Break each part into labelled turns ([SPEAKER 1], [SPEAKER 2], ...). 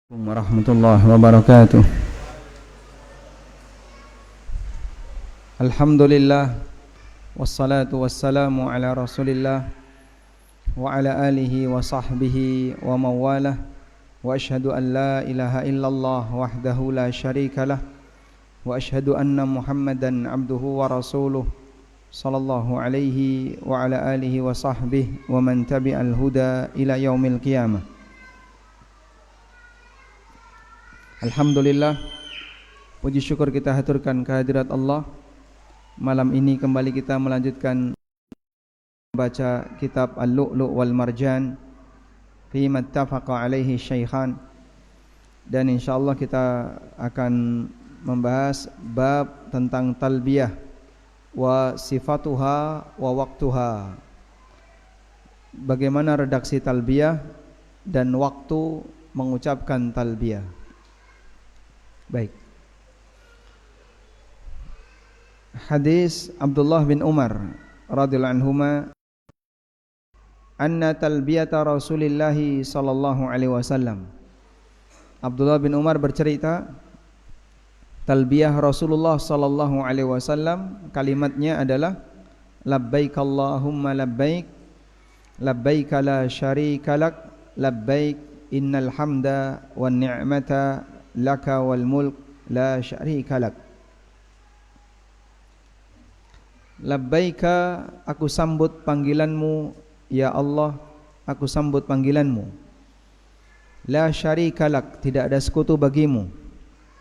[SPEAKER 1] Warahmatullahi wabarakatuh. Alhamdulillah wassalatu wassalamu ala Rasulillah wa ala alihi wa sahbihi wa mawalah wa ashhadu an la ilaha illallah wahdahu la syarikalah wa ashhadu anna Muhammadan abduhu wa rasuluh sallallahu alaihi wa ala alihi wa sahbihi wa man tabi'al huda ila yaumil qiyamah. Alhamdulillah, puji syukur kita haturkan kehadirat Allah. Malam ini kembali kita melanjutkan membaca kitab Al-Lu'lu' wal Marjan fi mattafaqa alaihi syaikhan. Dan insyaallah kita akan membahas bab tentang talbiyah wa sifatuha wa waktuha. Bagaimana redaksi talbiyah dan waktu mengucapkan talbiyah. Baik. Hadis Abdullah bin Umar radhiyallahu anhuma anna talbiyata Rasulillah sallallahu alaihi wasallam. Abdullah bin Umar bercerita talbiyah Rasulullah sallallahu alaihi wasallam kalimatnya adalah labbaik Allahumma labbaik labbaik la syarika lak labbaik innal hamda wan ni'mata laka wal mulk la syarika lak. Labbaika, aku sambut panggilanmu ya Allah, aku sambut panggilanmu. La syarika lak, tidak ada sekutu bagimu.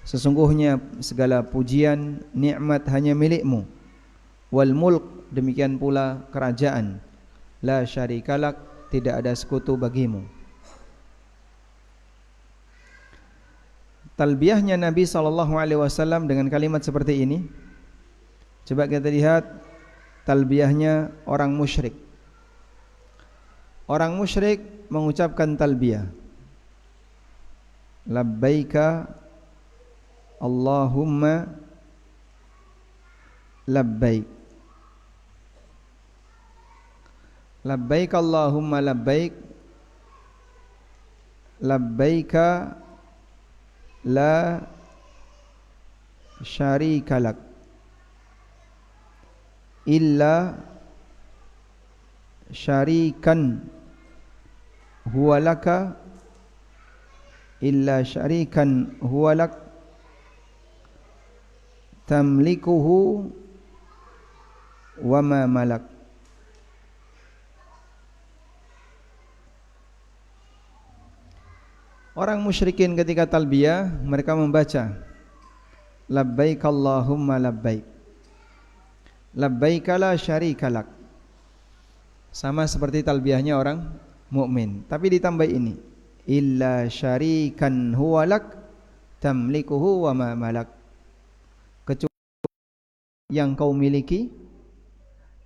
[SPEAKER 1] Sesungguhnya segala pujian nikmat hanya milikmu. Wal mulk, demikian pula kerajaan. La syarika lak, tidak ada sekutu bagimu. Talbiyahnya Nabi SAW dengan kalimat seperti ini. Coba kita lihat talbiyahnya orang musyrik. Orang musyrik mengucapkan talbiyah. Labbaika Allahumma labbaik. Labbaik Allahumma labbaik. Labbaika la syarika lak illa syarikan huwa laka illa syarikan huwa lak tamlikuhu wa ma malak. Orang musyrikin ketika talbiyah mereka membaca labbaik Allahumma labbaik labbaik la syarika lak, sama seperti talbiyahnya orang mukmin, tapi ditambah ini illa syarikan huwa lak tamlikuhu wa ma malak, kecuali yang kau miliki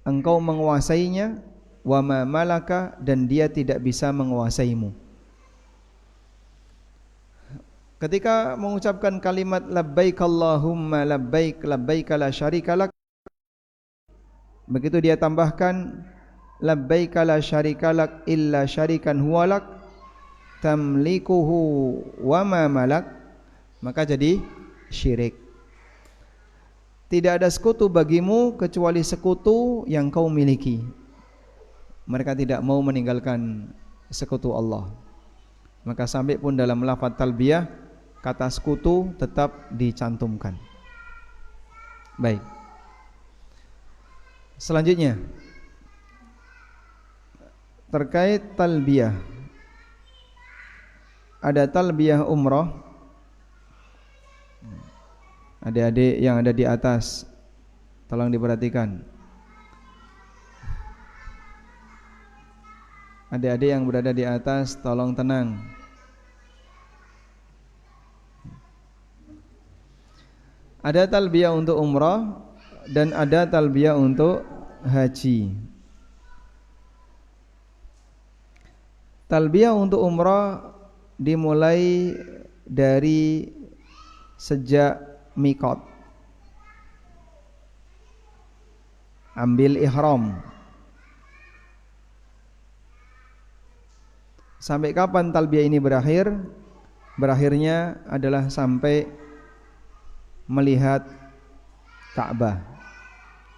[SPEAKER 1] engkau menguasainya, wa ma malaka, dan dia tidak bisa menguasaimu. Ketika mengucapkan kalimat labbaik Allahumma labbaik labbaik la syarika lak, begitu dia tambahkan labbaik la syarika lak illa syarikan huwa lak tamlikuhu wa ma malak, maka jadi syirik. Tidak ada sekutu bagimu kecuali sekutu yang kau miliki. Mereka tidak mau meninggalkan sekutu Allah. Maka sampai pun dalam lafaz talbiyah kata sekutu tetap dicantumkan. Baik. Selanjutnya terkait talbiyah. Ada talbiyah umrah. Adik-adik yang ada di atas, tolong diperhatikan. Adik-adik yang berada di atas, tolong tenang. Ada talbiyah untuk umrah dan ada talbiyah untuk haji. Talbiyah untuk umrah dimulai dari sejak miqat, ambil ihram. Sampai kapan talbiyah ini berakhir? berakhirnya adalah sampai melihat Ka'bah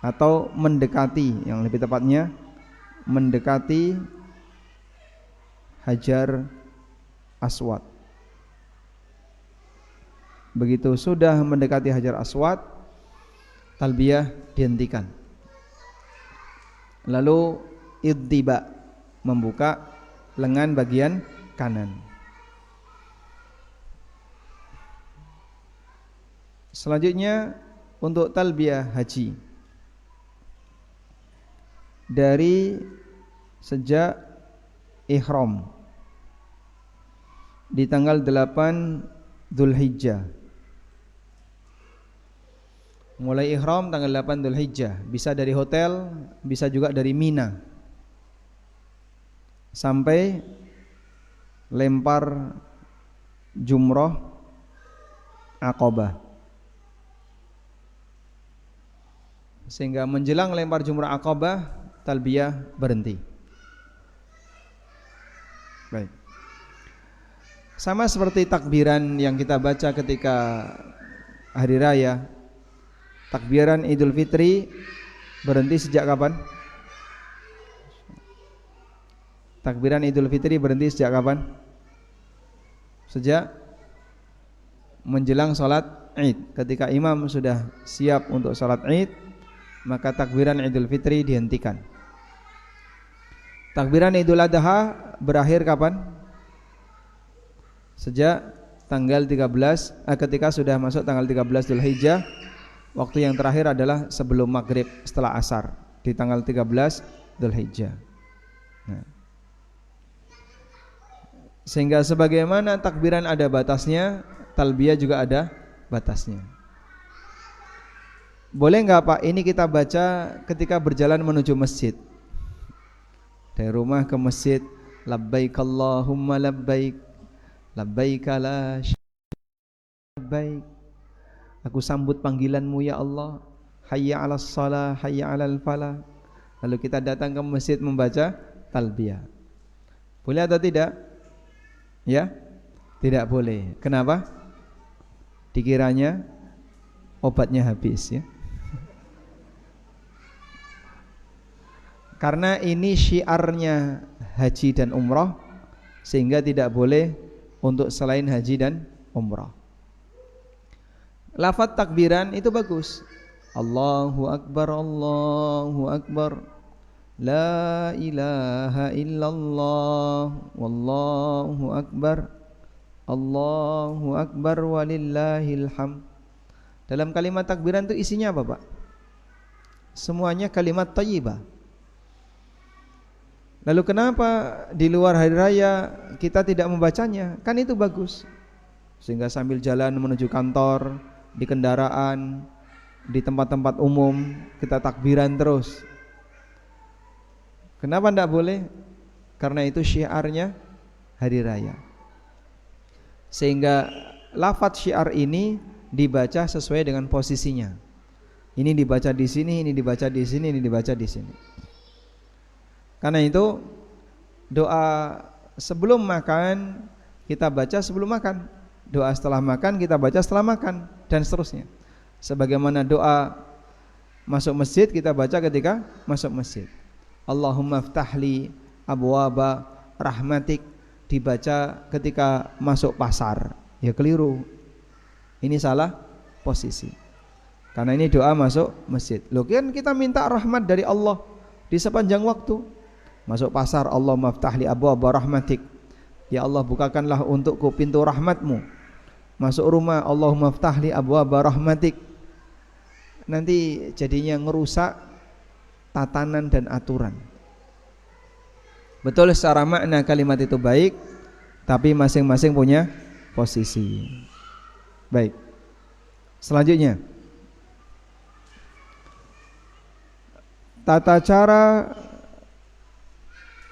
[SPEAKER 1] atau mendekati, yang lebih tepatnya mendekati Hajar Aswad. Begitu sudah mendekati Hajar Aswad, talbiyah dihentikan. Lalu idtiba, membuka lengan bagian kanan. Selanjutnya untuk talbiyah haji, dari sejak ihram di tanggal 8 Dzulhijjah. Mulai ihram tanggal 8 Dzulhijjah, bisa dari hotel, bisa juga dari Mina, sampai lempar jumrah Aqabah. Sehingga menjelang lempar jumrah Aqabah, talbiyah berhenti. Baik. Sama seperti takbiran yang kita baca ketika hari raya. Takbiran Idul Fitri berhenti sejak kapan? Takbiran Idul Fitri berhenti sejak kapan? Sejak menjelang sholat Id. Ketika imam sudah siap untuk sholat Id, maka takbiran Idul Fitri dihentikan. Takbiran Idul Adha berakhir kapan? Sejak tanggal 13, ketika sudah masuk tanggal 13 Dzulhijjah. Waktu yang terakhir adalah sebelum maghrib, setelah asar, di tanggal 13 Dzulhijjah. Nah, sehingga sebagaimana takbiran ada batasnya, talbiyah juga ada batasnya. Boleh enggak Pak ini kita baca ketika berjalan menuju masjid? Dari rumah ke masjid, labbaik Allahumma labbaik, labbaik la syarika labbaik, aku sambut panggilanmu ya Allah, hayya 'alas shalah, hayya 'alal falah. Lalu kita datang ke masjid membaca talbiyah. Boleh atau tidak? Ya? Tidak boleh. Kenapa? Dikiranya obatnya habis ya. Karena ini syiarnya haji dan umrah, sehingga tidak boleh untuk selain haji dan umrah. Lafaz takbiran itu bagus. Allahu Akbar, Allahu Akbar, la ilaha illallah, wallahu akbar, Allahu Akbar walillahil hamd. Dalam kalimat takbiran itu isinya apa Pak? Semuanya kalimat thayyibah. Lalu kenapa di luar hari raya kita tidak membacanya? Kan itu bagus. Sehingga sambil jalan menuju kantor, di kendaraan, di tempat-tempat umum, kita takbiran terus. Kenapa tidak boleh? Karena itu syiarnya hari raya. Sehingga lafaz syiar ini dibaca sesuai dengan posisinya. Ini dibaca di sini, ini dibaca di sini, ini dibaca di sini. Karena itu doa sebelum makan kita baca sebelum makan, doa setelah makan kita baca setelah makan, dan seterusnya. Sebagaimana doa masuk masjid kita baca ketika masuk masjid. Allahumma ftahli abwaba rahmatik dibaca ketika masuk pasar. Ya keliru. Ini salah posisi. Karena ini doa masuk masjid. Loh kan kita minta rahmat dari Allah di sepanjang waktu. Masuk pasar, Allahumma ftahli abwaba rahmatik. Ya Allah bukakanlah untukku pintu rahmatmu. Masuk rumah, Allahumma ftahli abwaba rahmatik. Nanti jadinya ngerusak tatanan dan aturan. Betul secara makna kalimat itu baik, tapi masing-masing punya posisi. Baik. Selanjutnya, tata cara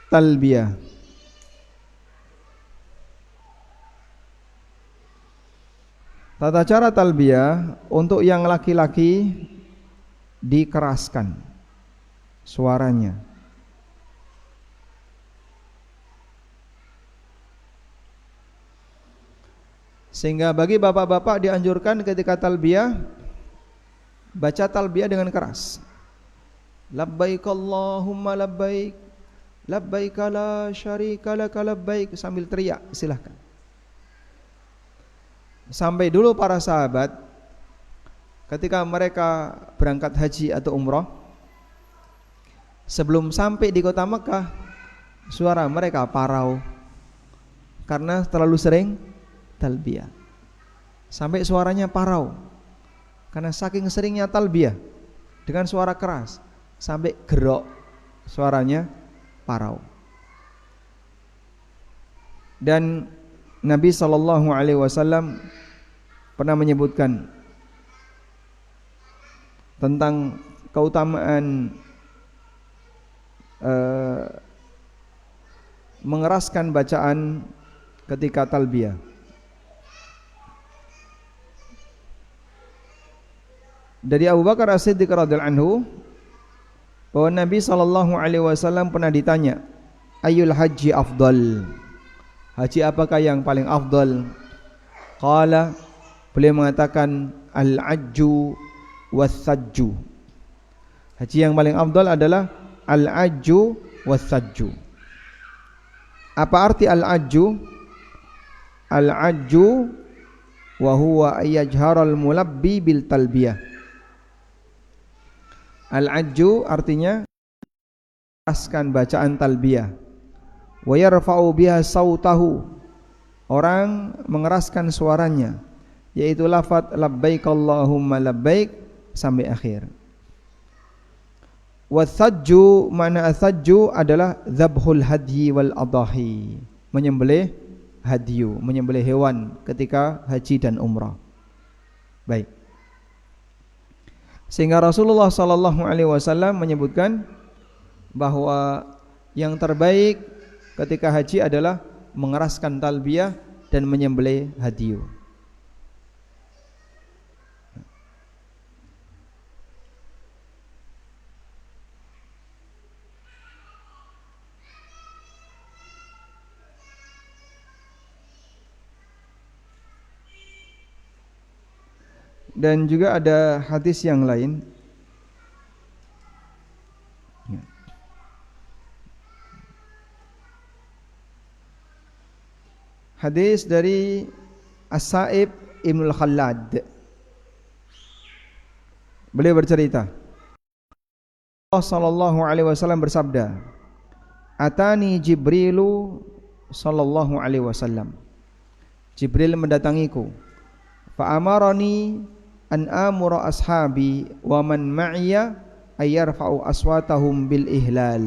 [SPEAKER 1] talbiyah. Tata cara talbiyah untuk yang laki-laki dikeraskan suaranya. Sehingga bagi bapak-bapak dianjurkan ketika talbiyah baca talbiyah dengan keras. Labbaik Allahumma labbaik, labbaik la syarika lak labbaik, sambil teriak, silahkan. Sampai dulu para sahabat ketika mereka berangkat haji atau umrah, sebelum sampai di kota Mekah, suara mereka parau karena terlalu sering talbiyah. Sampai suaranya parau karena saking seringnya talbiyah dengan suara keras, sampai gerok suaranya parau. Dan Nabi SAW pernah menyebutkan tentang keutamaan mengeraskan bacaan ketika talbiyah. Dari Abu Bakar As-Siddiq radhiyallahu anhu bahwa Nabi SAW pernah ditanya, Ayyul haji afdal, haji apakah yang paling afdal? Qala, beliau mengatakan al-ajju was-sajju. Haji yang paling afdal adalah al-ajju was-sajju. Apa arti al-ajju? Al-ajju wa huwa ayyajharal mulabbi bil talbiyah. Al-ajju artinya mengeraskan bacaan talbiyah. Wa yarfa'u biha sautahu, orang mengeraskan suaranya, yaitu lafaz labbaik Allahumma labbaik sampai akhir. Wasajju, mana asajju adalah dzabhul hadyi wal adahi, menyembelih hadyu, menyembelih hewan ketika haji dan umrah. Baik. Sehingga Rasulullah SAW menyebutkan bahwa yang terbaik ketika haji adalah mengeraskan talbiyah dan menyembelih hadyu. Dan juga ada hadis yang lain. Hadis dari As-Sa'ib Ibnul Khallad. Beliau bercerita, Allah sallallahu alaihi wasallam bersabda, Atani Jibrilu sallallahu alaihi wasallam. Jibril mendatangiku. Fa amarani an amura ashabi wa man ma'iya ayyarfa'u aswatahum bil ihlal.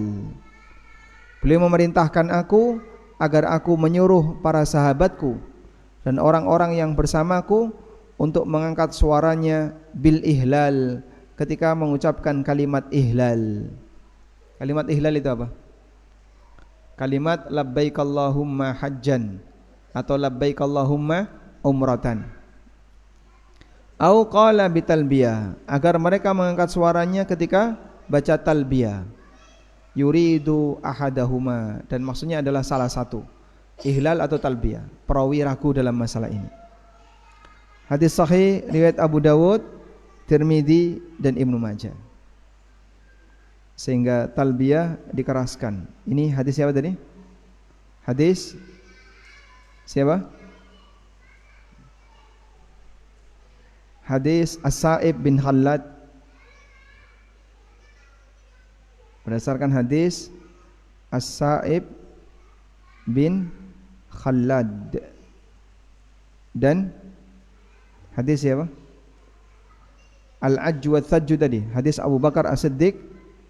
[SPEAKER 1] Beliau memerintahkan aku agar aku menyuruh para sahabatku dan orang-orang yang bersamaku untuk mengangkat suaranya bil ihlal ketika mengucapkan kalimat ihlal. Kalimat ihlal itu apa? Kalimat labbaik Allahumma hajjan atau labbaik Allahumma umratan. Au qala bitalbiyah, agar mereka mengangkat suaranya ketika baca talbiyah. Yuridu ahadahuma, dan maksudnya adalah salah satu, ihlal atau talbiyah. Perawi ragu dalam masalah ini. Hadis sahih riwayat Abu Dawud, Tirmidzi dan Ibnu Majah. Sehingga talbiyah dikeraskan. Ini hadis siapa tadi? Hadis siapa? Hadis As-Sa'ib bin Khallad. Berdasarkan hadis As-Sa'ib bin Khallad. Dan hadis siapa? Al-Ajju wa Thajju tadi, hadis Abu Bakar As-Siddiq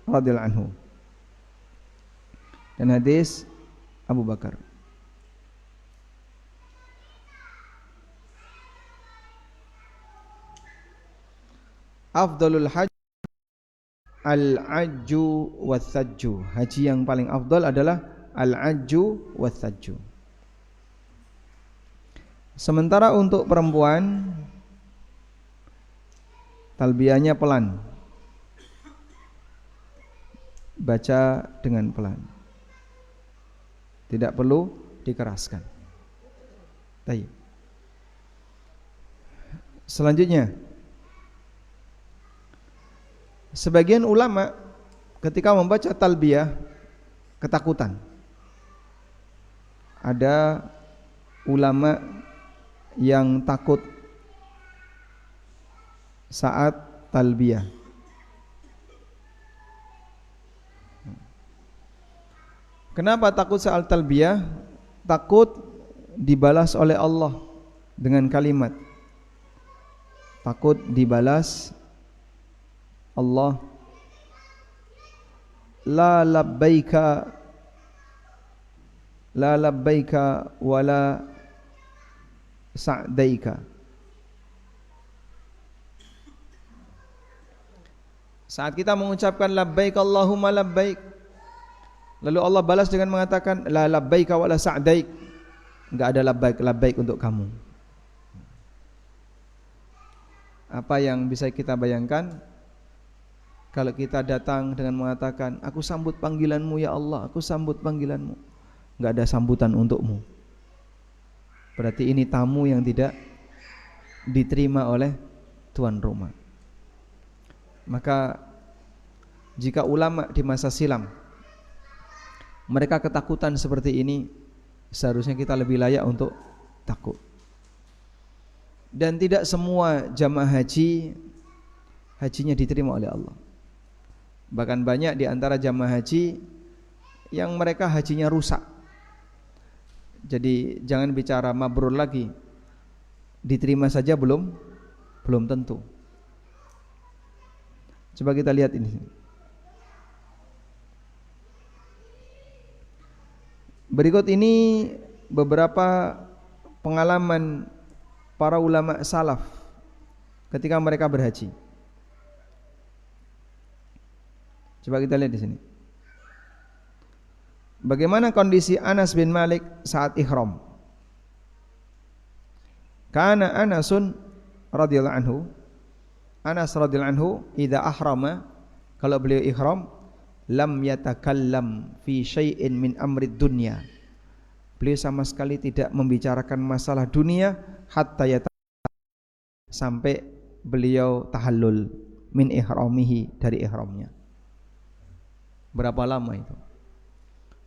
[SPEAKER 1] radhiyallahu anhu. Dan hadis Abu Bakar. Afdalul hajj al-ajju was-sajju. Haji yang paling afdal adalah al-ajju was-sajju. Sementara untuk perempuan talbiyahnya pelan, baca dengan pelan, tidak perlu dikeraskan. Baik. Selanjutnya, sebagian ulama ketika membaca talbiyah ketakutan. Ada ulama yang takut saat talbiyah. Kenapa takut saat talbiyah? Takut dibalas oleh Allah dengan kalimat, takut dibalas Allah, la labbaika wala sa'daika. Saat kita mengucapkan labbaik Allahumma labbaik, lalu Allah balas dengan mengatakan la labbaika wala sa'daik, enggak ada labbaik untuk kamu. Apa yang bisa kita bayangkan kalau kita datang dengan mengatakan aku sambut panggilanmu ya Allah, aku sambut panggilanmu, enggak ada sambutan untukmu. Berarti ini tamu yang tidak diterima oleh tuan rumah. Maka jika ulama di masa silam mereka ketakutan seperti ini, seharusnya kita lebih layak untuk takut. Dan tidak semua jamaah haji hajinya diterima oleh Allah. Bahkan banyak di antara jamaah haji yang mereka hajinya rusak. Jadi jangan bicara mabrur lagi, diterima saja belum tentu. Coba kita lihat ini. Berikut ini beberapa pengalaman para ulama salaf ketika mereka berhaji. Coba kita lihat di sini. Bagaimana kondisi Anas bin Malik saat ihram? Kana Anasun radhiyallahu anhu, Anas radhiyallahu anhu idza ahrama, kalau beliau ihram, lam yatakallam fi syai'in min amrid dunya. Beliau sama sekali tidak membicarakan masalah dunia hatta sampai beliau tahallul min ihramihi, dari ihramnya. Berapa lama itu?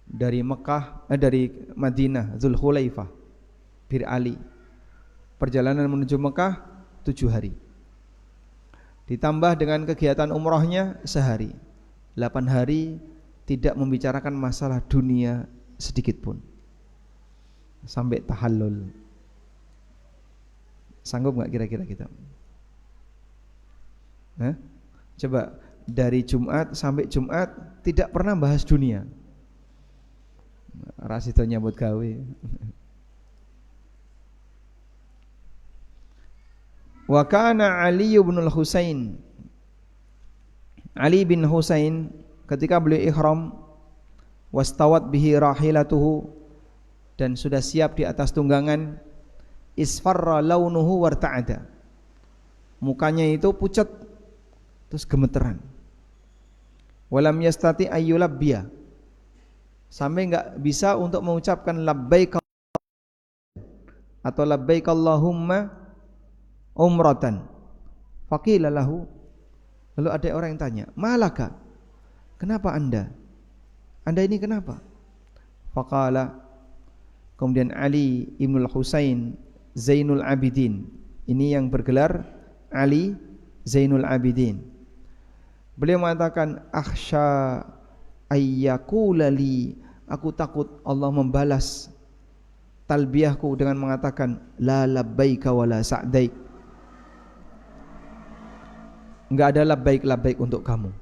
[SPEAKER 1] Dari Mekah, dari Madinah, Dzulhulaifah, Bir Ali. Perjalanan menuju Mekah 7 hari. Ditambah dengan kegiatan umrohnya sehari. 8 hari tidak membicarakan masalah dunia sedikit pun. Sampai tahallul. Sanggup enggak kira-kira kita? Coba dari Jumat sampai Jumat tidak pernah bahas dunia. Rasito nyambut gawe. Wa kana Ali bin Husain, Ali bin Husain ketika beliau ihram, wastawat bihi rahilatuhu, dan sudah siap di atas tunggangan, isfarra launuhu warta'ada, mukanya itu pucat terus gemeteran. Walam yastati ayyulabbiya, sampai enggak bisa untuk mengucapkan labbaik atau labbaik Allahumma umratan. Faqila lahu, lalu ada orang yang tanya, malaka, kenapa anda ini kenapa? Faqala, kemudian Ali ibnul Husain Zainul Abidin, ini yang bergelar Ali Zainul Abidin, beliau mengatakan, akhsha ayyaqulali, aku takut Allah membalas talbiyahku dengan mengatakan la labbaika wala sa'daik, enggak ada labbaik untuk kamu.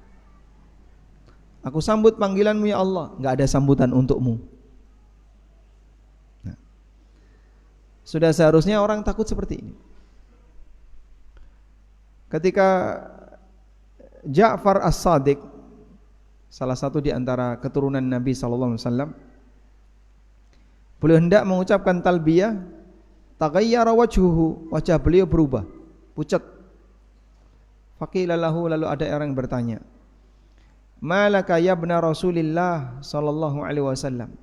[SPEAKER 1] Aku sambut panggilanmu ya Allah, enggak ada sambutan untukmu. Nah, sudah seharusnya orang takut seperti ini. Ketika Ja'far As-Sadiq, salah satu di antara keturunan Nabi SAW, beliau hendak mengucapkan talbiyah, taghayyara wajhuhu, wajah beliau berubah, pucat. Faqila lahu, lalu ada orang yang bertanya, malaka ya ibna Rasulillah sallallahu alaihi wasallam,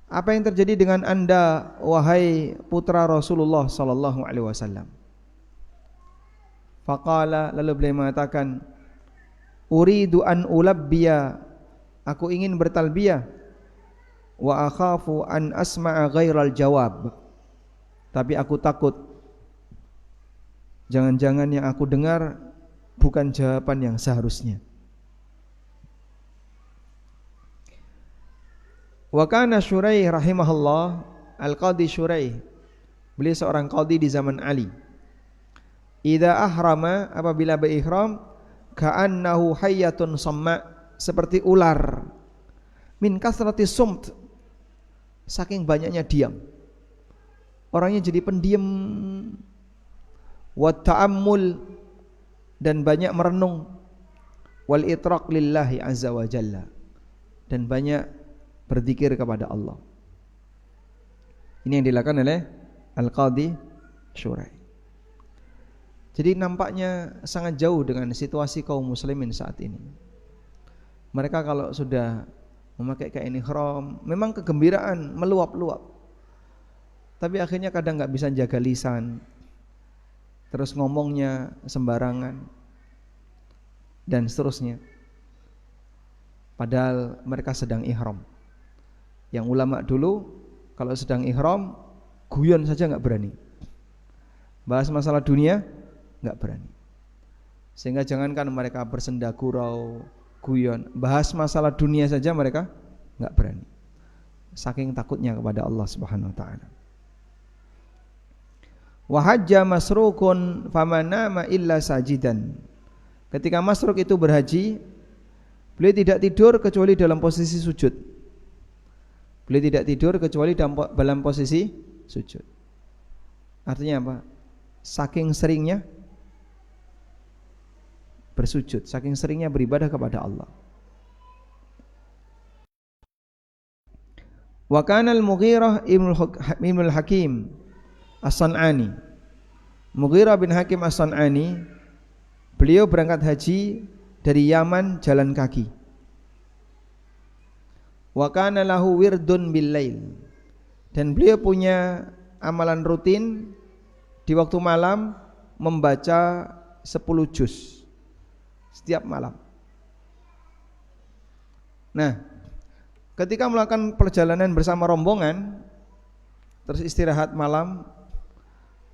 [SPEAKER 1] apa yang terjadi dengan anda wahai putra Rasulullah sallallahu alaihi wasallam? Faqala, lalu beliau mengatakan, uridu an ulabbiya, aku ingin bertalbiyah, wa akhafu an asma'a ghairal jawab, tapi aku takut jangan-jangan yang aku dengar bukan jawaban yang seharusnya. Wa kana Syuraih rahimahullah, Al-Qadhi Syuraih, beliau seorang qadhi di zaman Ali. Idza ahrama, apabila berihram, ka'annahu hayyatun samma, seperti ular, min kasrati sumt, saking banyaknya diam, orangnya jadi pendiam, wa ta'ammul, dan banyak merenung, wal itraq lillahi azza wa jalla, dan banyak berzikir kepada Allah. Ini yang dilakukan oleh Al-Qadhi Syuraih. Jadi nampaknya sangat jauh dengan situasi kaum muslimin saat ini. Mereka kalau sudah memakai kain ihram, memang kegembiraan meluap-luap, tapi akhirnya kadang gak bisa jaga lisan, terus ngomongnya sembarangan, dan seterusnya. Padahal mereka sedang ihram. Yang ulama dulu kalau sedang ihram, guyon saja gak berani, bahas masalah dunia gak berani. Sehingga jangankan mereka bersenda gurau, guyon, bahas masalah dunia saja mereka gak berani, saking takutnya kepada Allah Subhanahu wa ta'ala. Wa hajja Masrukun famanama illa sajidan. Ketika Masruk itu berhaji, beliau tidak tidur kecuali dalam posisi sujud. Beliau tidak tidur kecuali dalam posisi sujud. Artinya apa? Saking seringnya bersujud, saking seringnya beribadah kepada Allah. Wa kana al-Mughirah ibnul Hakim As-San'ani, Mughirah bin Hakim As-San'ani, beliau berangkat haji dari Yaman jalan kaki. Wa kana lahu wirdun bil lail, dan beliau punya amalan rutin di waktu malam membaca 10 juz setiap malam. Nah, ketika melakukan perjalanan bersama rombongan, terus istirahat malam,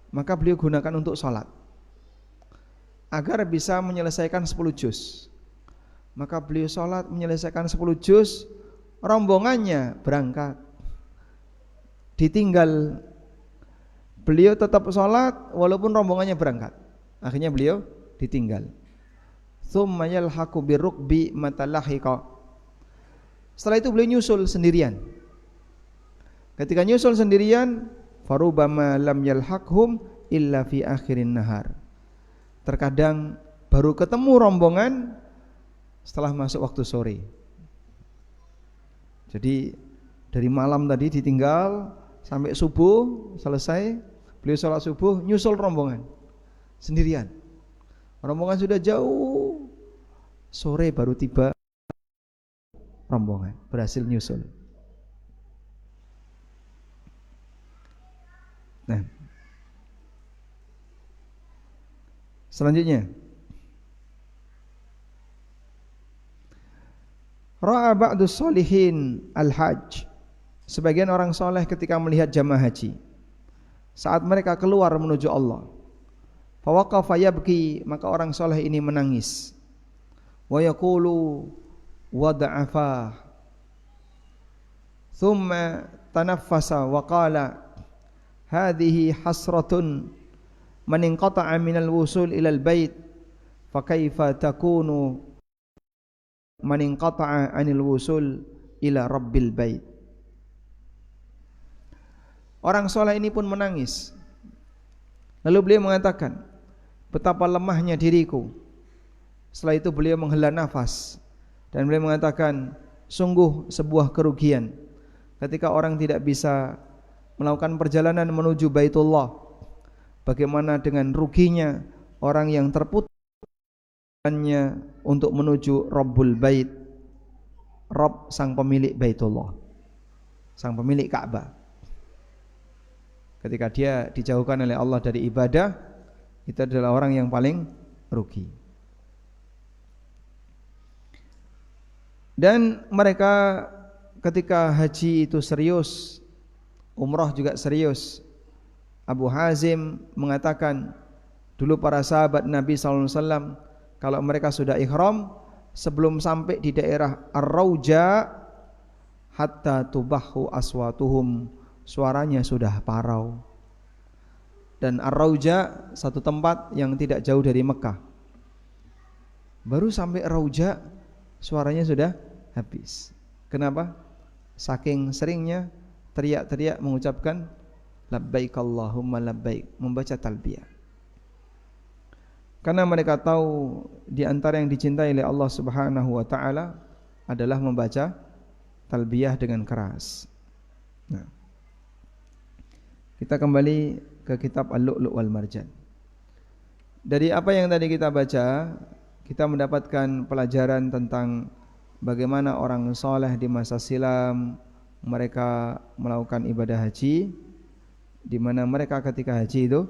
[SPEAKER 1] maka beliau gunakan untuk sholat agar bisa menyelesaikan 10 juz. Maka beliau sholat menyelesaikan 10 juz, rombongannya berangkat, ditinggal. Beliau tetap sholat walaupun rombongannya berangkat. Akhirnya beliau ditinggal. Tsumma yalhaqu birukbi matalahiqa. Setelah itu beliau nyusul sendirian. Ketika nyusul sendirian, farubama lam yalhaqhum illa fi akhirin nahar. Terkadang baru ketemu rombongan setelah masuk waktu sore. Jadi dari malam tadi ditinggal sampai subuh selesai, beliau sholat subuh nyusul rombongan sendirian. Rombongan sudah jauh, sore baru tiba rombongan, berhasil nyusul. Nah, selanjutnya, ra'a ba'du sholihin al-hajj, sebagian orang soleh ketika melihat jamaah haji saat mereka keluar menuju Allah, fawaqafa yabki, maka orang soleh ini menangis, wa yaqulu wada'afa, thumma tanaffasa wa qala hadhihi hasratun man inqata'a minal wusul ilal bait fa kaifa takunu man inqata'a anil wusul ila rabbil bait. Orang soleh ini pun menangis. Lalu beliau mengatakan, betapa lemahnya diriku. Setelah itu beliau menghela nafas dan beliau mengatakan, sungguh sebuah kerugian ketika orang tidak bisa melakukan perjalanan menuju Baitullah. Bagaimana dengan ruginya orang yang terputus untuk menuju Rabbul Bait, Rabb sang pemilik Baitullah, sang pemilik Ka'bah. Ketika dia dijauhkan oleh Allah dari ibadah, itu adalah orang yang paling rugi. Dan mereka ketika haji itu serius, umrah juga serius. Abu Hazim mengatakan, dulu para sahabat Nabi SAW kalau mereka sudah ihram, sebelum sampai di daerah Ar-Rauja, hatta tubahu aswatuhum, suaranya sudah parau. Dan Ar-Rauja satu tempat yang tidak jauh dari Mekah. Baru sampai Rauja suaranya sudah habis. Kenapa? Saking seringnya teriak-teriak mengucapkan labbaik Allahumma labbaik, membaca talbiyah. Karena mereka tahu di antara yang dicintai oleh Allah Subhanahu wa taala adalah membaca talbiyah dengan keras. Nah, kita kembali ke kitab Al-Lu'lu' wal Marjan. Dari apa yang tadi kita baca, kita mendapatkan pelajaran tentang bagaimana orang soleh di masa silam mereka melakukan ibadah haji, di mana mereka ketika haji itu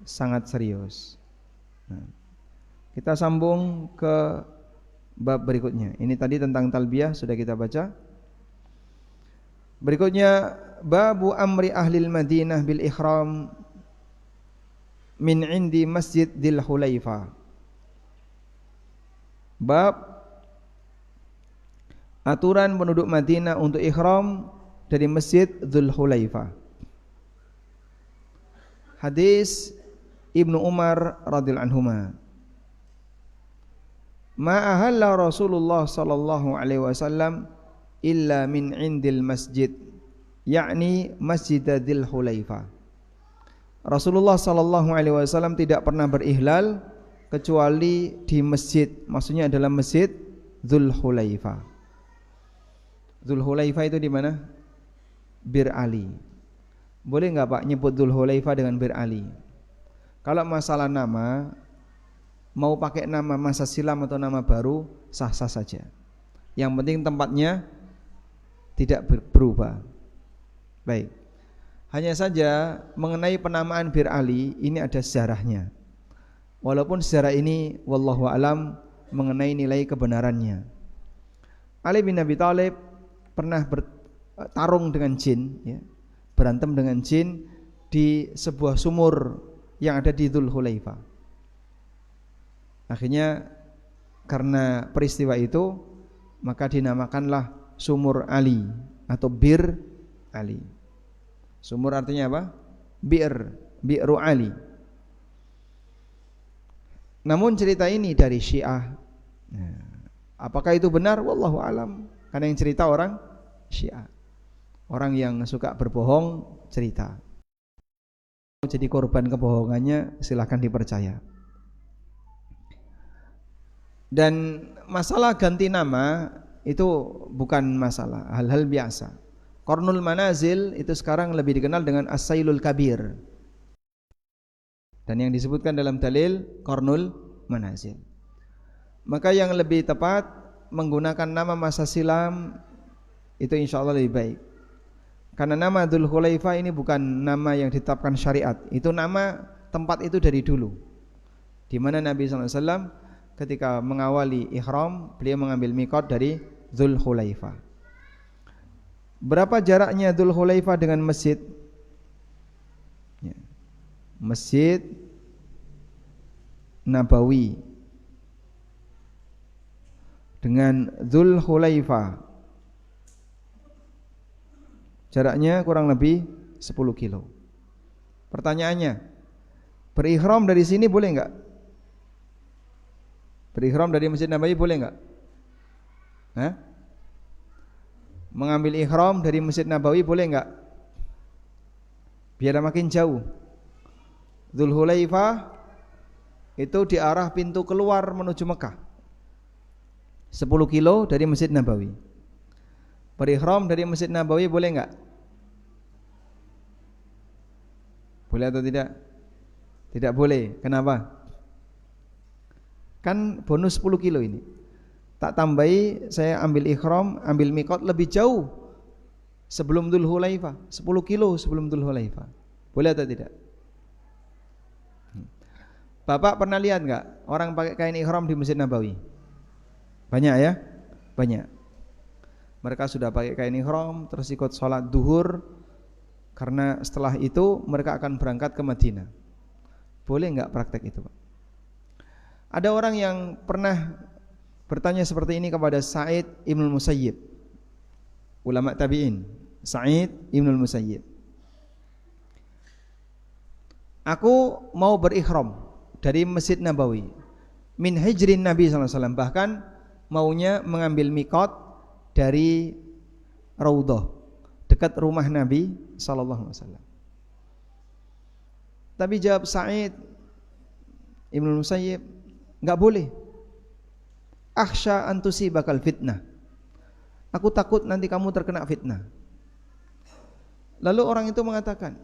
[SPEAKER 1] sangat serius. Nah, kita sambung ke bab berikutnya. Ini tadi tentang talbiyah sudah kita baca. Berikutnya babu amri ahlil Madinah bil ihram min indi Masjid Dzul Hulaifah. Bab aturan penduduk Madinah untuk ihram dari Masjid Dzul Hulaifah. Hadis Ibnu Umar radhiyallahu anhuma. Ma ahalla Rasulullah sallallahu alaihi wasallam illa min indil masjid, yakni Masjid Dzul Hulaifah. Rasulullah sallallahu alaihi wasallam tidak pernah berihlal kecuali di masjid, maksudnya adalah Masjid Dzul Hulaifah. Dzul Hulaifah itu di mana? Bir Ali. Boleh enggak Pak nyebut Dzul Hulaifah dengan Bir Ali? Kalau masalah nama, mau pakai nama masa silam atau nama baru sah-sah saja. Yang penting tempatnya tidak berubah. Baik. Hanya saja mengenai penamaan Bir Ali ini ada sejarahnya. Walaupun sejarah ini wallahu alam mengenai nilai kebenarannya. Ali bin Abi Thalib pernah bertarung dengan jin, ya, berantem dengan jin di sebuah sumur yang ada di Dzul Hulaifah. Akhirnya karena peristiwa itu maka dinamakanlah Sumur Ali atau Bir Ali. Sumur artinya apa? Bi'ru Ali. Namun cerita ini dari Syiah. Nah, apakah itu benar? Wallahu alam. Karena yang cerita orang Syiah. Orang yang suka berbohong cerita. Jadi korban kebohongannya silahkan dipercaya. Dan masalah ganti nama itu bukan masalah, hal-hal biasa. Qarnul Manazil itu sekarang lebih dikenal dengan As-Sailul Kabir. Dan yang disebutkan dalam dalil Qarnul Manazil. Maka yang lebih tepat menggunakan nama masa silam itu insya Allah lebih baik. Karena nama Dzul Hulaifah ini bukan nama yang ditetapkan syariat. Itu nama tempat itu dari dulu. Di mana Nabi SAW ketika mengawali ihram, beliau mengambil miqat dari Dzul Hulaifah. Berapa jaraknya Dzul Hulaifah dengan masjid? Ya. Masjid Nabawi dengan Dzul Hulaifah jaraknya kurang lebih 10 kilo. Pertanyaannya, berihram dari sini boleh enggak? Berihram dari Masjid Nabawi boleh enggak? Hah? Mengambil ihram dari Masjid Nabawi boleh enggak? Biar makin jauh. Dzul Hulaifah itu di arah pintu keluar menuju Mekah. 10 kilo dari Masjid Nabawi. Berihram dari Masjid Nabawi boleh enggak? Boleh atau tidak? Tidak boleh. Kenapa? Kan bonus 10 kilo ini. Tak tambahi saya ambil ihram, ambil miqat lebih jauh sebelum Dzul Hulaifah, 10 kilo sebelum Dzul Hulaifah. Boleh atau tidak? Bapak pernah lihat enggak orang pakai kain ihram di Masjid Nabawi? Banyak ya? Banyak. Mereka sudah pakai kain ihram terus ikut sholat duhur, karena setelah itu mereka akan berangkat ke Madinah. Boleh enggak praktek itu, Pak? Ada orang yang pernah bertanya seperti ini kepada Sa'id Ibnul Musayyib, ulama tabi'in. Sa'id Ibnul Musayyib, aku mau berihram dari Masjid Nabawi min hijrin Nabi SAW, bahkan maunya mengambil mikot dari Raudhah dekat rumah Nabi SAW. Tapi jawab Sa'id Ibnul Musayyib, enggak boleh. Akhsha an tusibakal fitnah, aku takut nanti kamu terkena fitnah. Lalu orang itu mengatakan,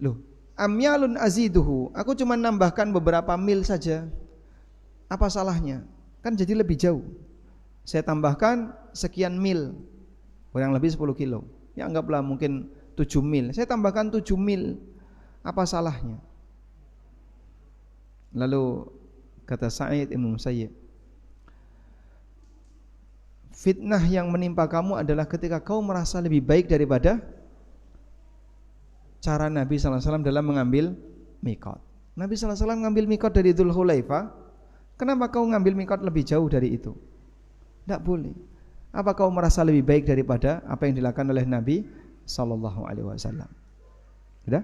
[SPEAKER 1] loh, amyalun aziduhu, aku cuma nambahkan beberapa mil saja, apa salahnya? Kan jadi lebih jauh. Saya tambahkan sekian mil, kurang lebih 10 kilo. Ya anggaplah mungkin 7 mil. Saya tambahkan 7 mil, apa salahnya? Lalu kata Sa'id Ibn Musayyib, fitnah yang menimpa kamu adalah ketika kau merasa lebih baik daripada cara Nabi SAW dalam mengambil mikot. Nabi SAW mengambil mikot dari Dzul Hulaifah. Kenapa kau ngambil mikot lebih jauh dari itu? Tidak boleh. Apa kau merasa lebih baik daripada apa yang dilakukan oleh Nabi SAW? Sudah?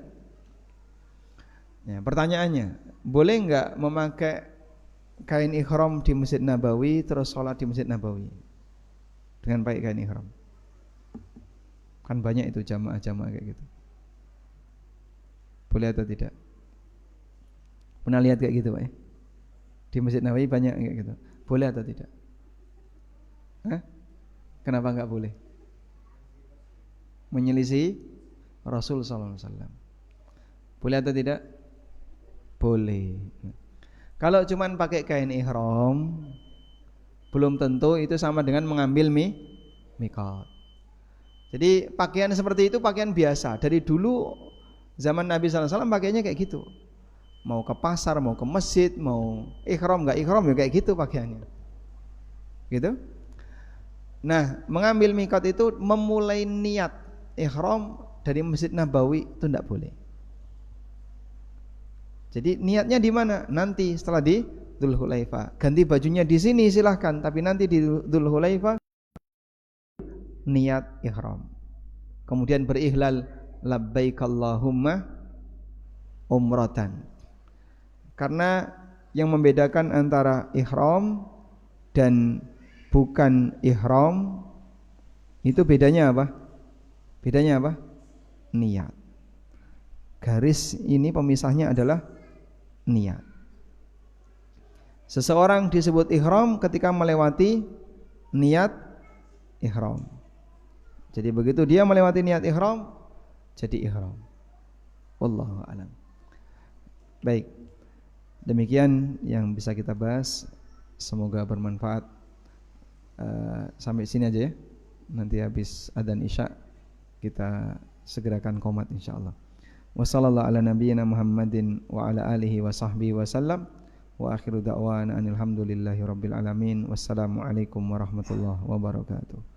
[SPEAKER 1] Ya, pertanyaannya, boleh enggak memakai kain ihram di Masjid Nabawi terus sholat di Masjid Nabawi dengan pakai kain ihram? Kan banyak itu jamaah-jamaah kayak gitu. Boleh atau tidak? Pernah lihat kayak gitu, Pak ya? Di Masjid Nabawi banyak kayak gitu. Boleh atau tidak? Hah? Kenapa enggak boleh? Menyelisih Rasul sallallahu alaihi wasallam. Boleh atau tidak? Boleh. Kalau cuman pakai kain ihram, belum tentu itu sama dengan mengambil mikot. Jadi pakaian seperti itu pakaian biasa. Dari dulu zaman Nabi SAW pakainya kayak gitu. Mau ke pasar, mau ke masjid, mau ihram enggak ihram ya kayak gitu pakaiannya. Gitu. Nah, mengambil mikot itu memulai niat ihram dari Masjid Nabawi itu enggak boleh. Jadi niatnya di mana? Nanti setelah di Dzul Hulaifah. Ganti bajunya di sini silahkan, tapi nanti di Dzul Hulaifah niat ihram. Kemudian berihlal labbaik Allahumma umratan. Karena yang membedakan antara ihram dan bukan ihram itu bedanya apa? Bedanya apa? Niat. Garis ini pemisahnya adalah niat. Seseorang disebut ihram ketika melewati niat ihram. Jadi begitu dia melewati niat ihram, jadi ihram. Wallahu a'lam. Baik. Demikian yang bisa kita bahas. Semoga bermanfaat. Sampai sini aja ya. Nanti habis adzan Isya kita segerakan qomat insyaallah. Wassallallahu ala nabiyyina Muhammadin wa ala alihi wa sahbihi wasallam. Wa akhiru da'wana anil hamdulillahi rabbil alamin. Wassalamu alaikum warahmatullahi wabarakatuh.